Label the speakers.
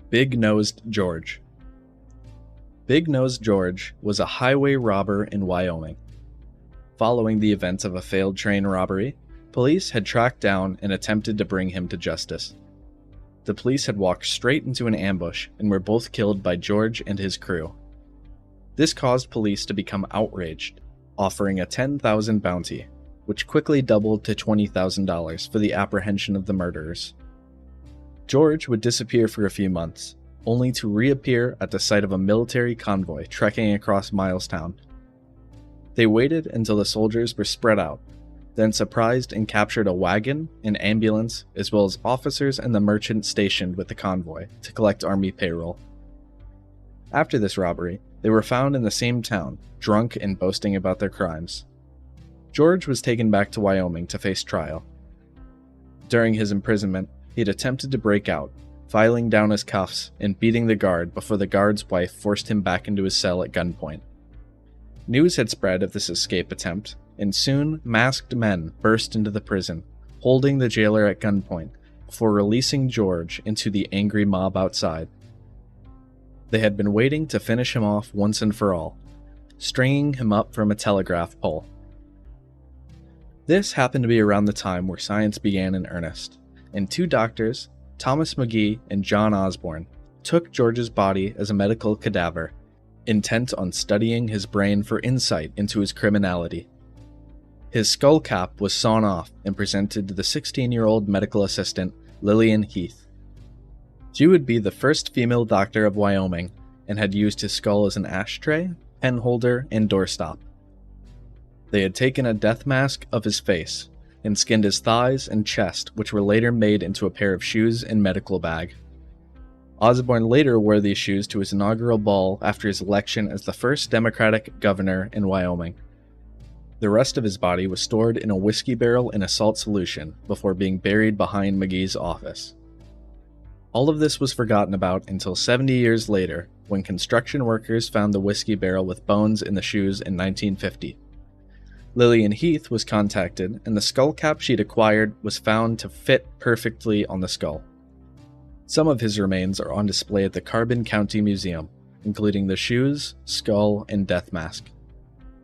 Speaker 1: Big-Nosed George. Big-Nosed George was a highway robber in Wyoming. Following the events of a failed train robbery, police had tracked down and attempted to bring him to justice. The police had walked straight into an ambush and were both killed by George and his crew. This caused police to become outraged, offering a $10,000 bounty, which quickly doubled to $20,000 for the apprehension of the murderers. George would disappear for a few months, only to reappear at the site of a military convoy trekking across Milestown. They waited until the soldiers were spread out, then surprised and captured a wagon, an ambulance, as well as officers and the merchant stationed with the convoy to collect army payroll. After this robbery, they were found in the same town, drunk and boasting about their crimes. George was taken back to Wyoming to face trial. During his imprisonment, he had attempted to break out, filing down his cuffs and beating the guard before the guard's wife forced him back into his cell at gunpoint. News had spread of this escape attempt, and soon masked men burst into the prison, holding the jailer at gunpoint before releasing George into the angry mob outside. They had been waiting to finish him off once and for all, stringing him up from a telegraph pole. This happened to be around the time where science began in earnest, and two doctors, Thomas McGee and John Osborne, took George's body as a medical cadaver, intent on studying his brain for insight into his criminality. His skull cap was sawn off and presented to the 16-year-old medical assistant, Lillian Heath. She would be the first female doctor of Wyoming and had used his skull as an ashtray, pen holder, and doorstop. They had taken a death mask of his face and skinned his thighs and chest, which were later made into a pair of shoes and medical bag. Osborne later wore these shoes to his inaugural ball after his election as the first Democratic governor in Wyoming. The rest of his body was stored in a whiskey barrel in a salt solution before being buried behind McGee's office. All of this was forgotten about until 70 years later, when construction workers found the whiskey barrel with bones in the shoes in 1950. Lillian Heath was contacted, and the skull cap she'd acquired was found to fit perfectly on the skull. Some of his remains are on display at the Carbon County Museum, including the shoes, skull, and death mask.